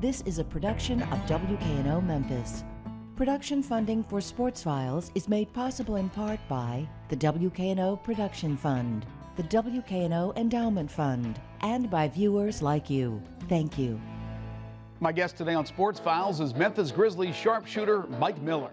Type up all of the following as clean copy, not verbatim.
This is a production of WKNO Memphis. Production funding for Sports Files is made possible in part by the WKNO Production Fund, the WKNO Endowment Fund, and by viewers like you. Thank you. My guest today on Sports Files is Memphis Grizzlies sharpshooter Mike Miller.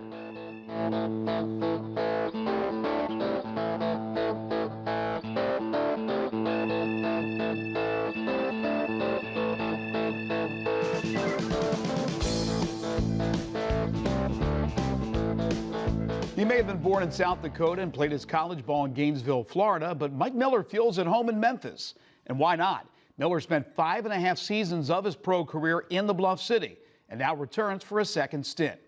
He may have been born in South Dakota and played his college ball in Gainesville, Florida, but Mike Miller feels at home in Memphis. And why not? Miller spent 5.5 seasons of his pro career in the Bluff City and now returns for a second stint.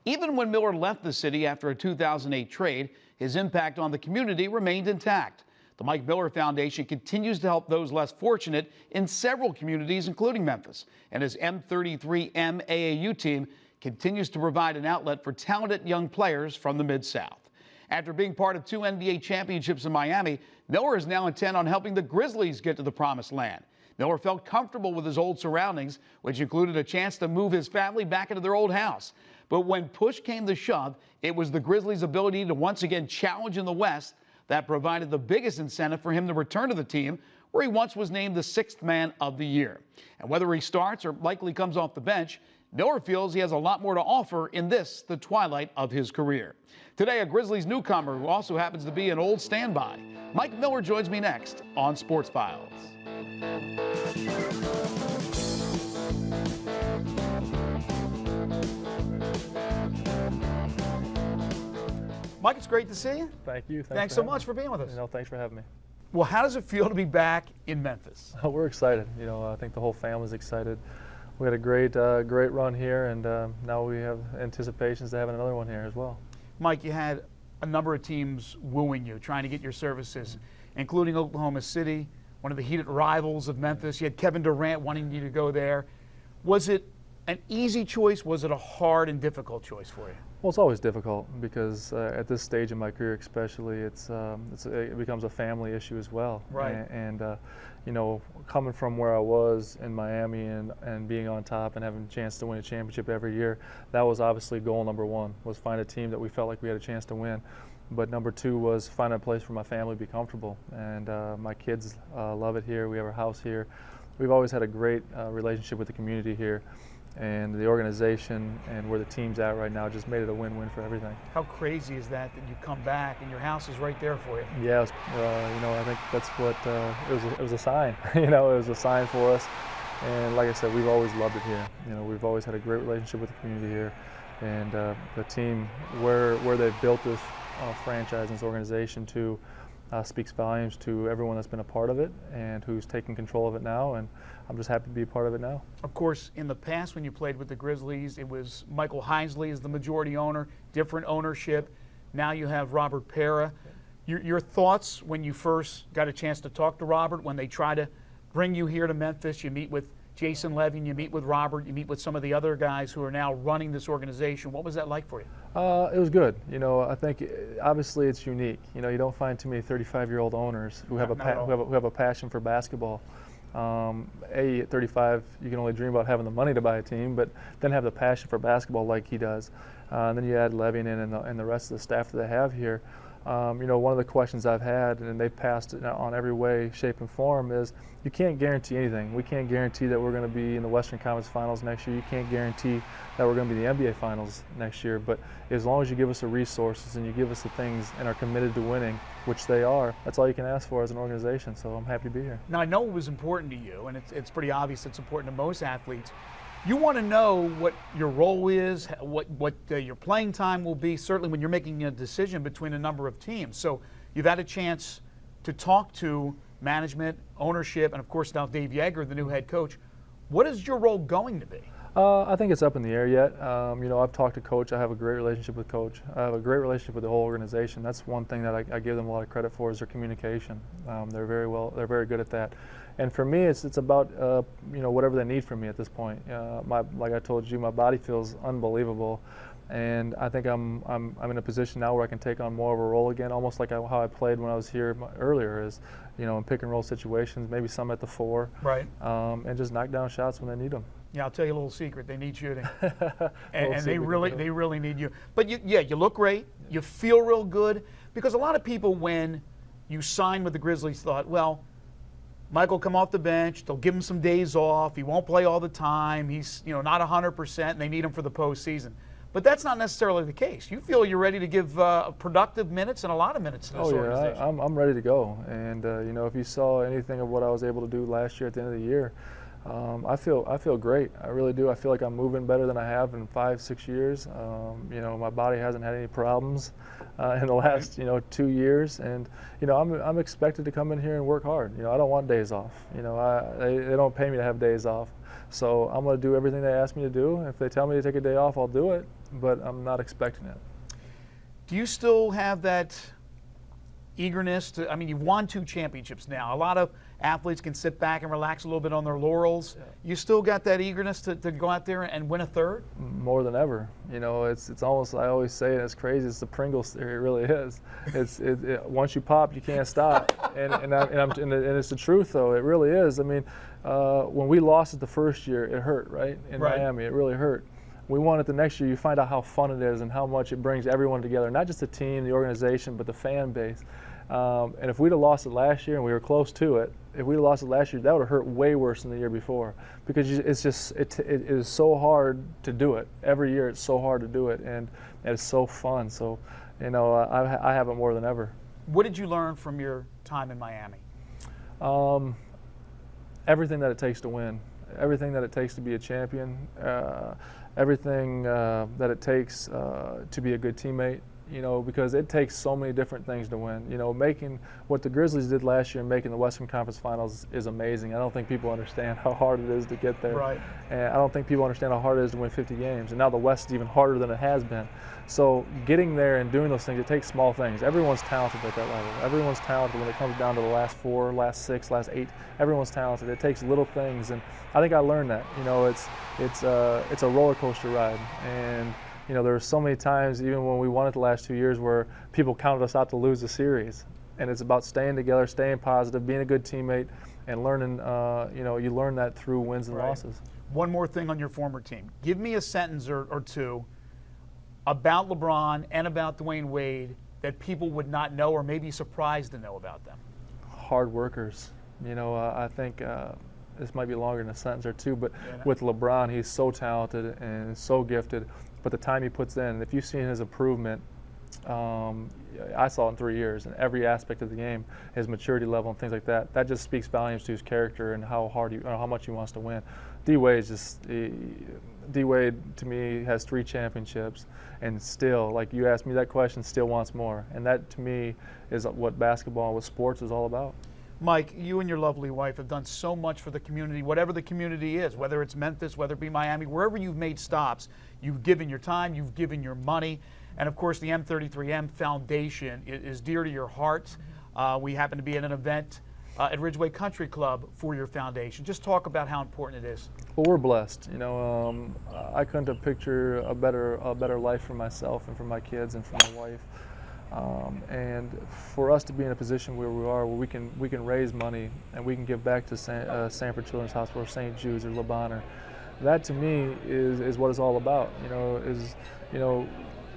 Even when Miller left the city after a 2008 trade, his impact on the community remained intact. The Mike Miller Foundation continues to help those less fortunate in several communities, including Memphis, and his M33M AAU team continues to provide an outlet for talented young players from the Mid-South. After being part of 2 NBA championships in Miami, Miller is now intent on helping the Grizzlies get to the promised land. Miller felt comfortable with his old surroundings, which included a chance to move his family back into their old house. But when push came to shove, it was the Grizzlies' ability to once again challenge in the West that provided the biggest incentive for him to return to the team, where he once was named the 6th man of the year. And whether he starts or likely comes off the bench, Miller feels he has a lot more to offer in this, the twilight of his career. Today, a Grizzlies newcomer who also happens to be an old standby. Mike Miller joins me next on Sports Files. Mike, it's great to see you. Thank you. Thanks so much for being with us. Thanks for having me. Well, how does it feel to be back in Memphis? We're excited. I think the whole family's excited. We had a great run here, and now we have anticipations to having another one here as well. Mike, you had a number of teams wooing you, trying to get your services, including Oklahoma City, one of the heated rivals of Memphis. You had Kevin Durant wanting you to go there. Was it an easy choice? Was it a hard and difficult choice for you? Well, it's always difficult because at this stage in my career, especially, it becomes a family issue as well. Right. And coming from where I was in Miami and being on top and having a chance to win a championship every year, that was obviously goal number one, was find a team that we felt like we had a chance to win. But number two was find a place for my family to be comfortable. And my kids love it here. We have our house here. We've always had a great relationship with the community here. And the organization and where the team's at right now just made it a win-win for everything. How crazy is that you come back and your house is right there for you? Yeah, I think that's what it was a sign. It was a sign for us. And like I said, we've always loved it here. We've always had a great relationship with the community here, and the team where they've built this franchise and this organization to speaks volumes to everyone that's been a part of it and who's taking control of it now, and I'm just happy to be a part of it now. Of course, in the past when you played with the Grizzlies, it was Michael Heisley as the majority owner, different ownership. Now you have Robert Pera. Your thoughts when you first got a chance to talk to Robert, when they try to bring you here to Memphis, you meet with Jason Levy, you meet with Robert, you meet with some of the other guys who are now running this organization. What was that like for you? It was good. I think obviously it's unique. You don't find too many 35-year-old owners who have a passion for basketball. At 35, you can only dream about having the money to buy a team, but then have the passion for basketball like he does. And then you add Levy in and the rest of the staff that they have here. One of the questions I've had, and they've passed it on every way, shape, and form, is you can't guarantee anything. We can't guarantee that we're going to be in the Western Conference Finals next year. You can't guarantee that we're going to be in the NBA Finals next year. But as long as you give us the resources and you give us the things and are committed to winning, which they are, that's all you can ask for as an organization. So I'm happy to be here. Now, I know it was important to you, and it's pretty obvious it's important to most athletes. You want to know what your role is, what your playing time will be, certainly when you're making a decision between a number of teams. So you've had a chance to talk to management, ownership, and of course now Dave Joerger, the new head coach. What is your role going to be? I think it's up in the air yet. I've talked to Coach. I have a great relationship with Coach. I have a great relationship with the whole organization. That's one thing that I give them a lot of credit for, is their communication. They're very good at that. And for me, it's about whatever they need from me at this point. Like I told you, my body feels unbelievable, and I think I'm in a position now where I can take on more of a role again, almost like how I played when I was here earlier, is in pick and roll situations, maybe some at the 4, right, and just knock down shots when they need them. Yeah, I'll tell you a little secret. They need shooting, and they really need you. But you look great. You feel real good, because a lot of people, when you signed with the Grizzlies, thought, well, Mike will come off the bench. They'll give him some days off. He won't play all the time. He's not 100%, and they need him for the postseason. But that's not necessarily the case. You feel you're ready to give productive minutes and a lot of minutes to this organization. I'm ready to go. And if you saw anything of what I was able to do last year at the end of the year, I feel great. I really do. I feel like I'm moving better than I have in 5-6 years. My body hasn't had any problems in the last 2 years, and I'm expected to come in here and work hard. I don't want days off. They don't pay me to have days off, so I'm going to do everything they ask me to do. If they tell me to take a day off, I'll do it, but I'm not expecting it. Do you still have that eagerness to? I mean, you've won 2 championships now. A lot of athletes can sit back and relax a little bit on their laurels. Yeah. You still got that eagerness to go out there and win a third? More than ever. It's almost, I always say it, it's crazy. It's the Pringles theory. It really is. Once you pop, you can't stop. and it's the truth, though. It really is. I mean, when we lost it the first year, it hurt, right? In Miami, it really hurt. We won it the next year. You find out how fun it is and how much it brings everyone together, not just the team, the organization, but the fan base. And if we'd have lost it last year, and we were close to it, if we'd have lost it last year, that would have hurt way worse than the year before, because it is so hard to do it. Every year it's so hard to do it, and it's so fun. So, I have it more than ever. What did you learn from your time in Miami? Everything that it takes to win, everything that it takes to be a champion, everything that it takes to be a good teammate. Because it takes so many different things to win. Making what the Grizzlies did last year and making the Western Conference Finals is amazing. I don't think people understand how hard it is to get there. Right. And I don't think people understand how hard it is to win 50 games. And now the West is even harder than it has been. So getting there and doing those things, it takes small things. Everyone's talented at that level. Everyone's talented when it comes down to the last 4, last 6, last 8. Everyone's talented. It takes little things, and I think I learned that. It's a roller coaster ride, and there were so many times, even when we won it the last 2 years, where people counted us out to lose the series. And it's about staying together, staying positive, being a good teammate, and learning. You learn that through wins and losses. One more thing on your former team. Give me a sentence or two about LeBron and about Dwayne Wade that people would not know or maybe surprised to know about them. Hard workers. I think this might be longer than a sentence or two, but with LeBron, he's so talented and so gifted. But the time he puts in, if you've seen his improvement, I saw it in 3 years in every aspect of the game, his maturity level and things like that. That just speaks volumes to his character and how much he wants to win. D-Wade to me has 3 championships, and still, like you asked me that question, still wants more. And that to me is what basketball, what sports is all about. Mike, you and your lovely wife have done so much for the community, whatever the community is, whether it's Memphis, whether it be Miami, wherever you've made stops, you've given your time, you've given your money. And of course, the M33M Foundation is dear to your heart. We happen to be at an event at Ridgeway Country Club for your foundation. Just talk about how important it is. Well, we're blessed. I couldn't have pictured a better life for myself and for my kids and for my wife. And for us to be in a position where we are, where we can raise money and we can give back to Sanford Children's Hospital, or St. Jude's, or Le Bonheur, that to me is what it's all about.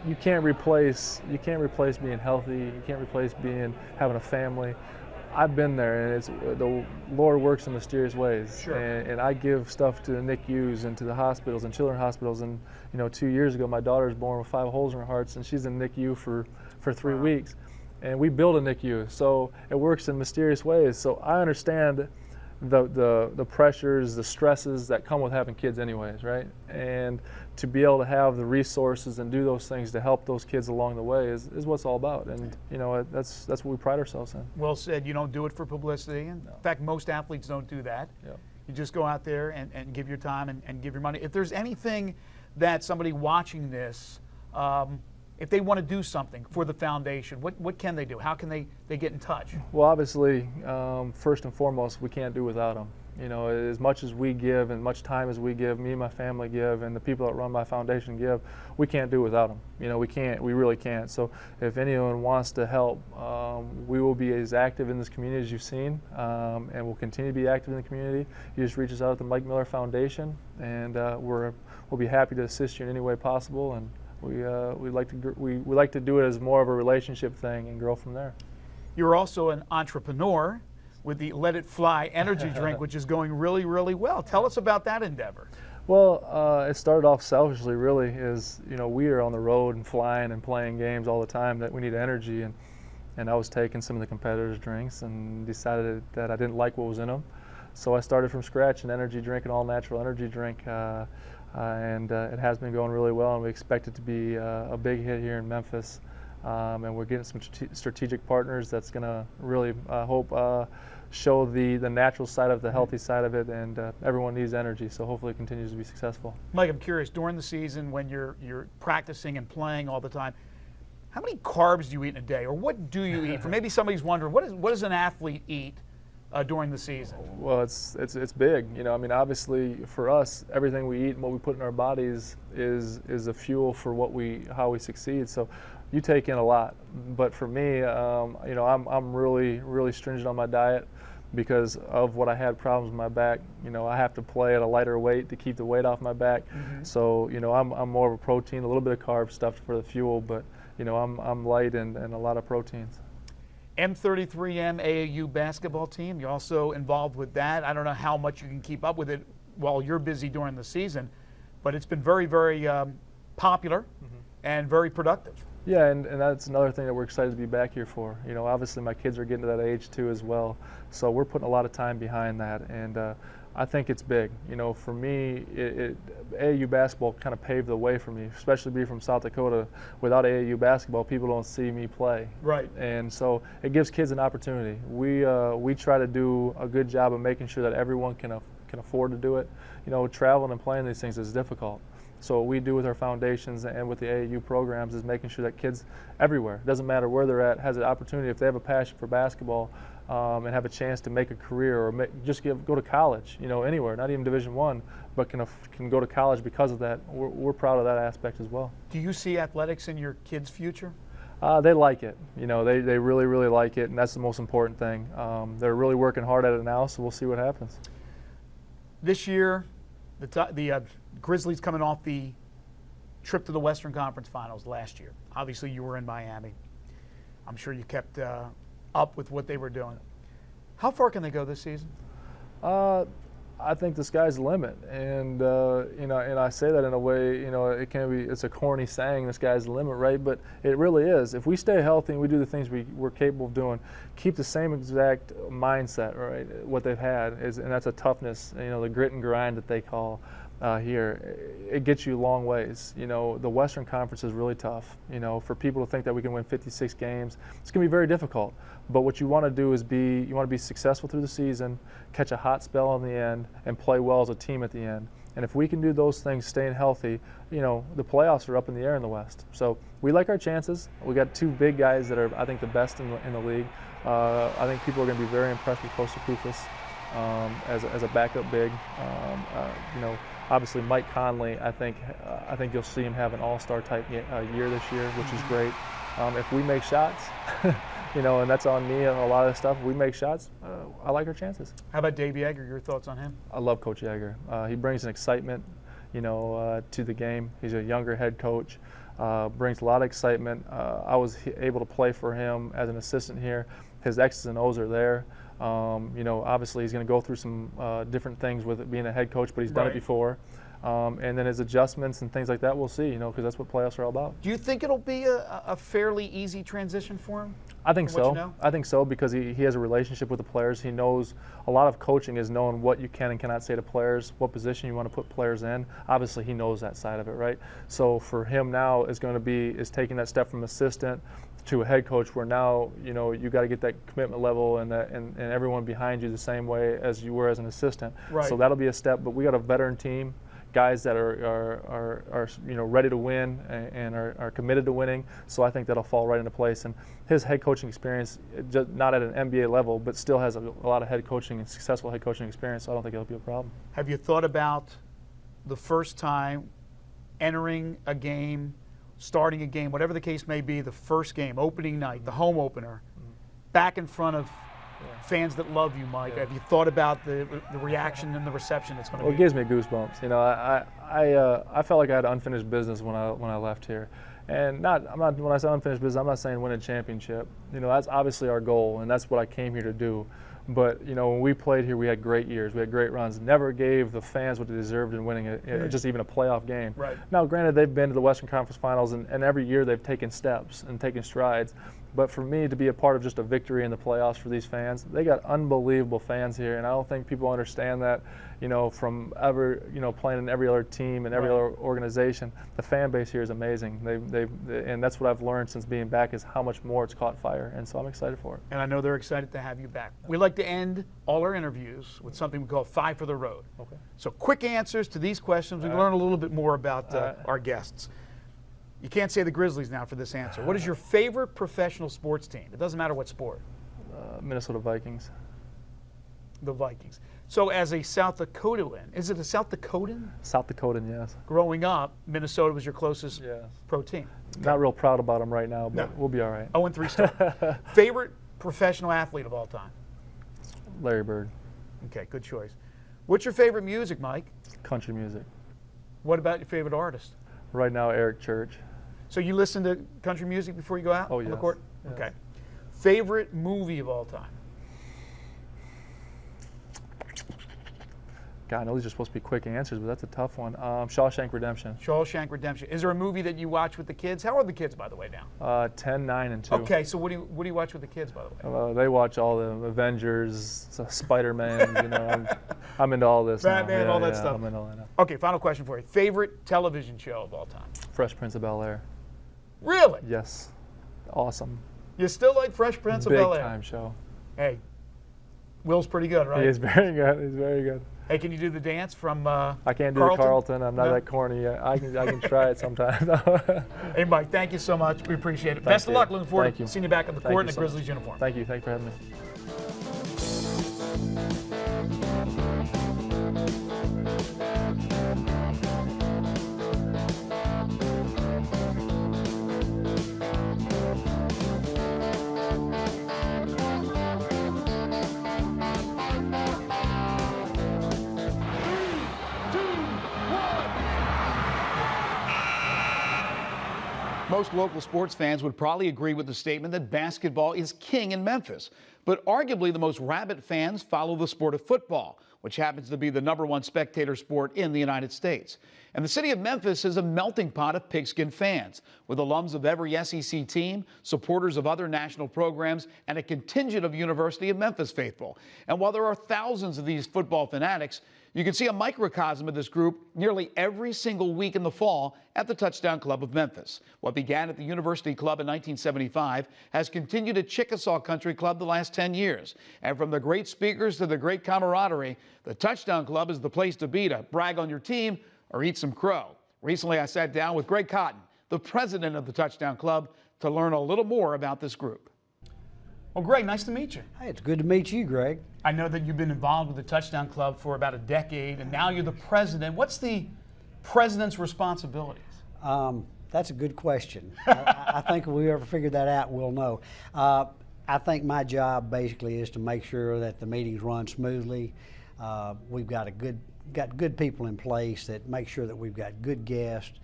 You can't replace being healthy. You can't replace having a family. I've been there, and the Lord works in mysterious ways. Sure. And I give stuff to the NICUs and to the hospitals and children's hospitals. And 2 years ago, my daughter was born with 5 holes in her heart, and she's in NICU for 3 weeks. And we build a NICU, so it works in mysterious ways. So I understand the pressures, the stresses that come with having kids anyways, right? And to be able to have the resources and do those things to help those kids along the way is what it's all about. And that's what we pride ourselves in. Well said. You don't do it for publicity. In fact, most athletes don't do that. Yep. You just go out there and give your time and give your money. If there's anything that somebody watching this, if they want to do something for the foundation, what can they do? How can they get in touch? Well, obviously, first and foremost, we can't do without them. You know, as much as we give and much time as we give, me and my family give, and the people that run my foundation give, we can't do without them. You know, we really can't. So if anyone wants to help, we will be as active in this community as you've seen, and we'll continue to be active in the community. You just reach us out at the Mike Miller Foundation, and we'll be happy to assist you in any way possible. And we like to do it as more of a relationship thing and grow from there. You're also an entrepreneur with the Let It Fly energy drink, which is going really, really well. Tell us about that endeavor. Well, it started off selfishly, really, is, you know, we are on the road and flying and playing games all the time that we need energy, and I was taking some of the competitors' drinks and decided that I didn't like what was in them. So I started from scratch an energy drink, an all-natural energy drink, and it has been going really well, and we expect it to be a big hit here in Memphis. And we're getting some strategic partners that's going to really show the natural side of the healthy side of it, and everyone needs energy, so hopefully it continues to be successful. Mike, I'm curious, during the season when you're practicing and playing all the time, how many carbs do you eat in a day, or what do you eat? For maybe somebody's wondering, what does an athlete eat during the season? Well, it's big. You know, I mean, obviously for us, everything we eat and what we put in our bodies is a fuel for how we succeed. So you take in a lot. But for me, you know, I'm really stringent on my diet because of what I had problems with my back. You know, I have to play at a lighter weight to keep the weight off my back. Mm-hmm. So, you know, I'm more of a protein, a little bit of carb stuff for the fuel, but you know, I'm light and a lot of proteins. M33M AAU basketball team, you're also involved with that. I don't know how much you can keep up with it while you're busy during the season, but it's been very, very popular and very productive. Yeah, and that's another thing that we're excited to be back here for. You know, obviously my kids are getting to that age too as well, so we're putting a lot of time behind that, and I think it's big. You know, for me, AAU basketball kind of paved the way for me, especially being from South Dakota. Without AAU basketball, people don't see me play. Right. And so it gives kids an opportunity. We try to do a good job of making sure that everyone can afford to do it. You know, traveling and playing these things is difficult. So what we do with our foundations and with the AAU programs is making sure that kids everywhere, doesn't matter where they're at, has an opportunity, if they have a passion for basketball, and have a chance to make a career or just go to college, you know, anywhere, not even Division I, but can go to college because of that. We're proud of that aspect as well. Do you see athletics in your kids' future? They like it. You know, they really, really like it, and that's the most important thing. They're really working hard at it now, so we'll see what happens. This year, the Grizzlies coming off the trip to the Western Conference Finals last year. Obviously, you were in Miami. I'm sure you kept up with what they were doing. How far can they go this season? I think the sky's the limit, and you know, and I say that in a way, you know, it's a corny saying, the sky's the limit, right? But it really is. If we stay healthy and we do the things we're capable of doing, keep the same exact mindset, right? What they've had and that's a toughness, you know, the grit and grind that they call here. It gets you a long ways. You know, the Western Conference is really tough. You know, for people to think that we can win 56 games, it's going to be very difficult. But what you want to do is you want to be successful through the season, catch a hot spell in the end, and play well as a team at the end. And if we can do those things, staying healthy, you know, the playoffs are up in the air in the West. So we like our chances. We got two big guys that are, I think, the best in the league. I think people are going to be very impressed with Kosta Koufos as a backup big. You know, obviously Mike Conley, I think you'll see him have an all-star type year this year, which is great. If we make shots, you know, and that's on me and a lot of stuff, if we make shots, I like our chances. How about Dave Yeager? Your thoughts on him? I love Coach Yeager. He brings an excitement, you know, to the game. He's a younger head coach, brings a lot of excitement. I was able to play for him as an assistant here. His X's and O's are there. You know, obviously he's going to go through some different things with it being a head coach, but he's done it before. And then his adjustments and things like that, we'll see, you know, because that's what playoffs are all about. Do you think it'll be a fairly easy transition for him? I think so. You know? I think so, because he has a relationship with the players. He knows a lot of coaching is knowing what you can and cannot say to players, what position you want to put players in. Obviously, he knows that side of it, right? So for him now is taking that step from assistant to a head coach, where now, you know, you got to get that commitment level and everyone behind you the same way as you were as an assistant. Right. So that'll be a step. But we got a veteran team. guys that are ready to win and are committed to winning. So I think that'll fall right into place. And his head coaching experience, just not at an NBA level, but still has a lot of head coaching and successful head coaching experience. So I don't think it'll be a problem. Have you thought about the first time entering a game, starting a game, whatever the case may be, the first game, opening night, the home opener, back in front of fans that love you, Mike? Have you thought about the reaction and the reception that's going to be? Well, it gives me goosebumps. I felt like I had unfinished business when I left here, and when I say unfinished business, I'm not saying win a championship. That's obviously our goal, and that's what I came here to do. But when we played here, we had great years, we had great runs. Never gave the fans what they deserved in winning just even a playoff game. Right. Now, granted, they've been to the Western Conference Finals, and every year they've taken steps and taken strides. But for me to be a part of just a victory in the playoffs for these fans, they got unbelievable fans here, and I don't think people understand that. From ever playing in every other team and every other organization, the fan base here is amazing. And that's what I've learned since being back is how much more it's caught fire, and so I'm excited for it. And I know they're excited to have you back. We like to end all our interviews with something we call 5 for the Road. Okay. So quick answers to these questions. We can learn a little bit more about our guests. You can't say the Grizzlies now for this answer. What is your favorite professional sports team? It doesn't matter what sport. Minnesota Vikings. The Vikings. So as a South Dakotan, is it a South Dakotan? South Dakotan, yes. Growing up, Minnesota was your closest pro team. Not real proud about them right now, but we'll be all right. 0-3 start. Favorite professional athlete of all time? Larry Bird. Okay, good choice. What's your favorite music, Mike? Country music. What about your favorite artist? Right now, Eric Church. So you listen to country music before you go out on the court? Yes. Okay. Favorite movie of all time? God, I know these are supposed to be quick answers, but that's a tough one. Shawshank Redemption. Shawshank Redemption. Is there a movie that you watch with the kids? How old are the kids, by the way, now? 10, 9, and 2. Okay, so what do you watch with the kids, by the way? They watch all the Avengers, Spider-Man. I'm into all this. Batman, all that stuff. I'm into all that now. Okay, final question for you. Favorite television show of all time? Fresh Prince of Bel-Air. Really? Yes. Awesome. You still like Fresh Prince of Bel-Air? Big time show. Hey, Will's pretty good, right? He is very good. He's very good. Hey, can you do the dance from I can't do Carlton? the Carlton. I'm not that corny yet. I can try it sometime. Hey, Mike, thank you so much. We appreciate it. Thank Best of you. luck. Looking forward Thank to you. seeing you back on the Thank court you in a so Grizzlies much. uniform. Thank you. Thanks for having me. Most local sports fans would probably agree with the statement that basketball is king in Memphis. But arguably the most rabid fans follow the sport of football, which happens to be the #1 spectator sport in the United States. And the city of Memphis is a melting pot of pigskin fans, with alums of every SEC team, supporters of other national programs, and a contingent of University of Memphis faithful. And while there are thousands of these football fanatics, you can see a microcosm of this group nearly every single week in the fall at the Touchdown Club of Memphis. What began at the University Club in 1975 has continued at Chickasaw Country Club the last 10 years. And from the great speakers to the great camaraderie, the Touchdown Club is the place to be to brag on your team or eat some crow. Recently, I sat down with Greg Cotton, the president of the Touchdown Club, to learn a little more about this group. Well, Greg, nice to meet you. Hey, it's good to meet you, Greg. I know that you've been involved with the Touchdown Club for about a decade, and now you're the president. What's the president's responsibilities? That's a good question. I think if we ever figure that out, we'll know. I think my job basically is to make sure that the meetings run smoothly. We've got good people in place that make sure that we've got good guests.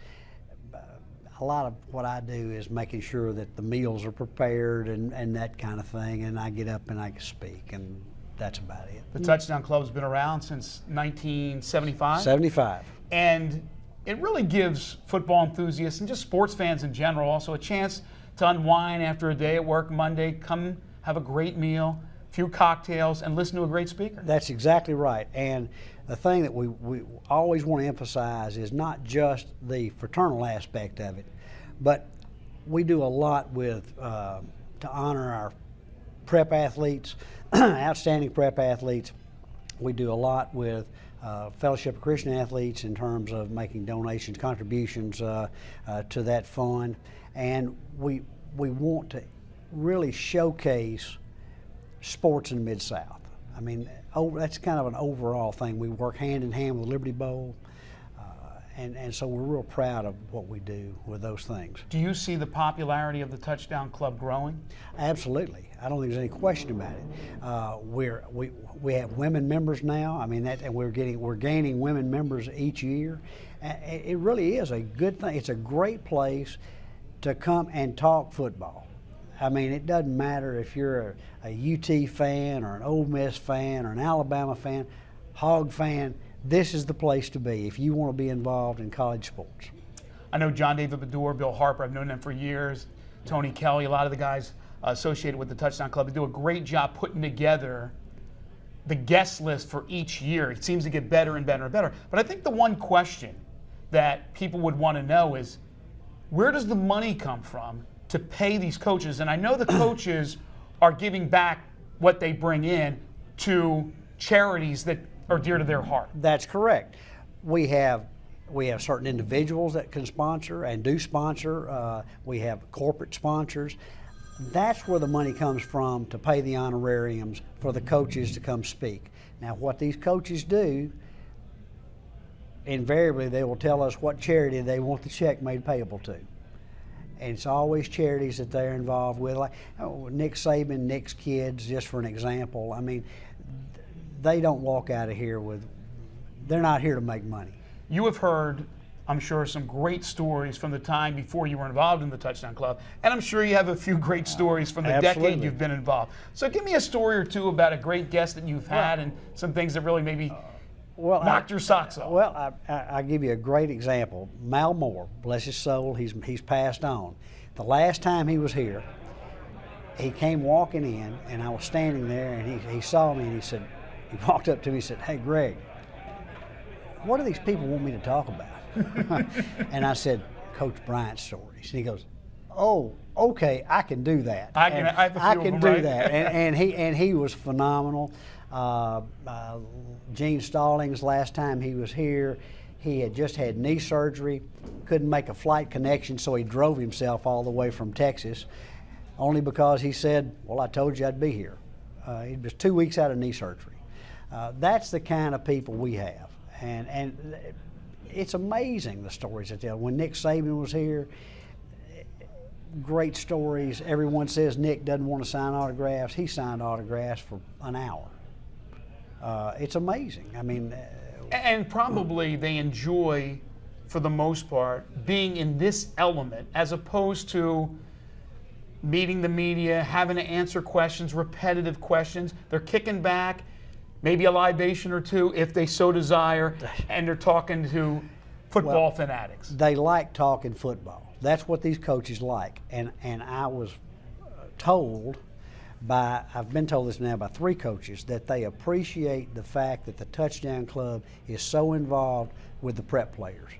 A lot of what I do is making sure that the meals are prepared and that kind of thing, and I get up and I speak, and that's about it. The Touchdown Club's been around since 1975? 75. And it really gives football enthusiasts and just sports fans in general also a chance to unwind after a day at work Monday, come have a great meal, a few cocktails, and listen to a great speaker. That's exactly right. And the thing that we always want to emphasize is not just the fraternal aspect of it, but we do a lot with to honor our prep athletes, outstanding prep athletes. We do a lot with Fellowship of Christian Athletes in terms of making donations, contributions to that fund. And we want to really showcase sports in the Mid-South. I mean, that's kind of an overall thing. We work hand in hand with Liberty Bowl. And so we're real proud of what we do with those things. Do you see the popularity of the Touchdown Club growing? Absolutely. I don't think there's any question about it. We have women members now. I mean, and we're gaining women members each year. It really is a good thing. It's a great place to come and talk football. I mean, it doesn't matter if you're a UT fan or an Ole Miss fan or an Alabama fan, Hog fan. This is the place to be if you want to be involved in college sports. I know John David Bedour, Bill Harper, I've known them for years, Tony Kelly, a lot of the guys associated with the Touchdown Club. They do a great job putting together the guest list for each year. It seems to get better and better and better. But I think the one question that people would want to know is, where does the money come from to pay these coaches? And I know the coaches are giving back what they bring in to charities that are dear to their heart. That's correct. We have certain individuals that can sponsor and do sponsor. We have corporate sponsors. That's where the money comes from to pay the honorariums for the coaches to come speak. Now, what these coaches do, invariably they will tell us what charity they want the check made payable to. And it's always charities that they're involved with, like Nick Saban, Nick's kids, just for an example. I mean, they don't walk out of here they're not here to make money. You have heard, I'm sure, some great stories from the time before you were involved in the Touchdown Club, and I'm sure you have a few great stories from the decade you've been involved. So give me a story or two about a great guest that you've had and some things that really maybe knocked your socks off. Well, I'll give you a great example. Mal Moore, bless his soul, he's passed on. The last time he was here, he came walking in, and I was standing there, and he saw me, and he walked up to me and said, "Hey, Greg, what do these people want me to talk about?" And I said, "Coach Bryant's stories." And he goes, "Oh, okay, I can do that. I can do that." And he was phenomenal. Gene Stallings, last time he was here, he had just had knee surgery, couldn't make a flight connection, so he drove himself all the way from Texas, only because he said, "Well, I told you I'd be here." He was 2 weeks out of knee surgery. That's the kind of people we have, and it's amazing the stories that tell. When Nick Saban was here, great stories. Everyone says Nick doesn't want to sign autographs. He signed autographs for an hour. It's amazing. I mean, and probably they enjoy, for the most part, being in this element as opposed to meeting the media, having to answer questions, repetitive questions. They're kicking back, maybe a libation or two if they so desire, and they're talking to football fanatics. They like talking football. That's what these coaches like. And I was told I've been told this now by 3 coaches, that they appreciate the fact that the Touchdown Club is so involved with the prep players.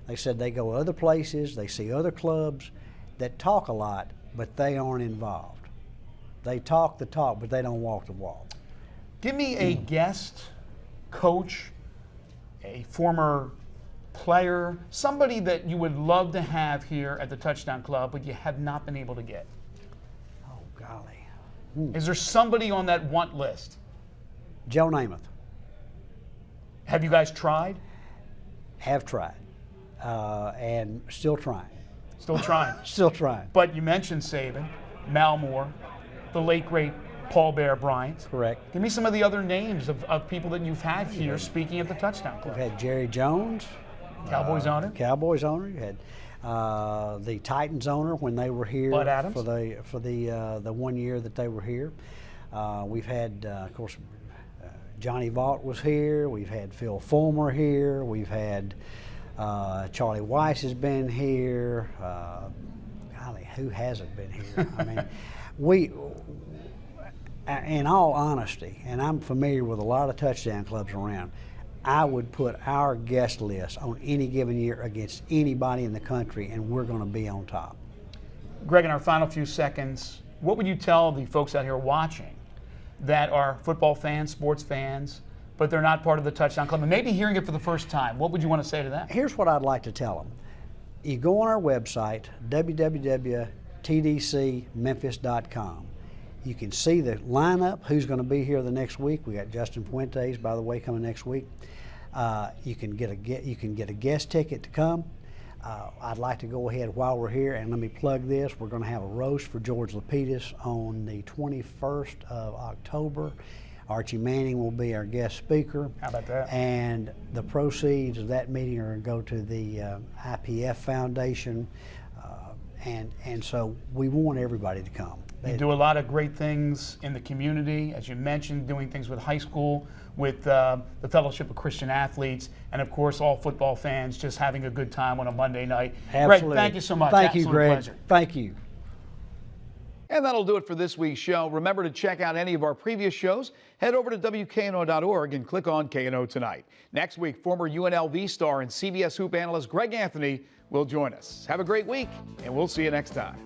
They said they go other places, they see other clubs that talk a lot, but they aren't involved. They talk the talk, but they don't walk the walk. Give me a guest coach, a former player, somebody that you would love to have here at the Touchdown Club, but you have not been able to get. Oh, golly. Is there somebody on that want list? Joe Namath. Have you guys tried? Have tried, and still trying. Still trying. Still trying. But you mentioned Saban, Mal Moore, the late, great Paul Bear Bryant. Correct. Give me some of the other names of people that you've had here speaking at the Touchdown Club. We've had Jerry Jones. Cowboys owner. Cowboys owner. You had the Titans owner when they were here. Bud Adams. For the 1 year that they were here. We've had, of course, Johnny Vaught was here. We've had Phil Fulmer here. We've had Charlie Weiss has been here. Golly, who hasn't been here? I mean, in all honesty, and I'm familiar with a lot of Touchdown Clubs around, I would put our guest list on any given year against anybody in the country, and we're going to be on top. Greg, in our final few seconds, what would you tell the folks out here watching that are football fans, sports fans, but they're not part of the Touchdown Club, and maybe hearing it for the first time. What would you want to say to them? Here's what I'd like to tell them. You go on our website, www.tdcmemphis.com. You can see the lineup, who's going to be here the next week. We got Justin Fuentes, by the way, coming next week. You can get a guest ticket to come. I'd like to go ahead while we're here and let me plug this. We're going to have a roast for George Lapidus on the 21st of October. Archie Manning will be our guest speaker. How about that? And the proceeds of that meeting are going to go to the IPF Foundation. And so we want everybody to come. You do a lot of great things in the community, as you mentioned, doing things with high school, with the Fellowship of Christian Athletes, and of course all football fans just having a good time on a Monday night. Absolutely. Greg, thank you so much. Thank you, Absolute Greg. pleasure. Thank you. And that'll do it for this week's show. Remember to check out any of our previous shows. Head over to WKNO.org and click on KNO Tonight. Next week, former UNLV star and CBS Hoop analyst Greg Anthony will join us. Have a great week, and we'll see you next time.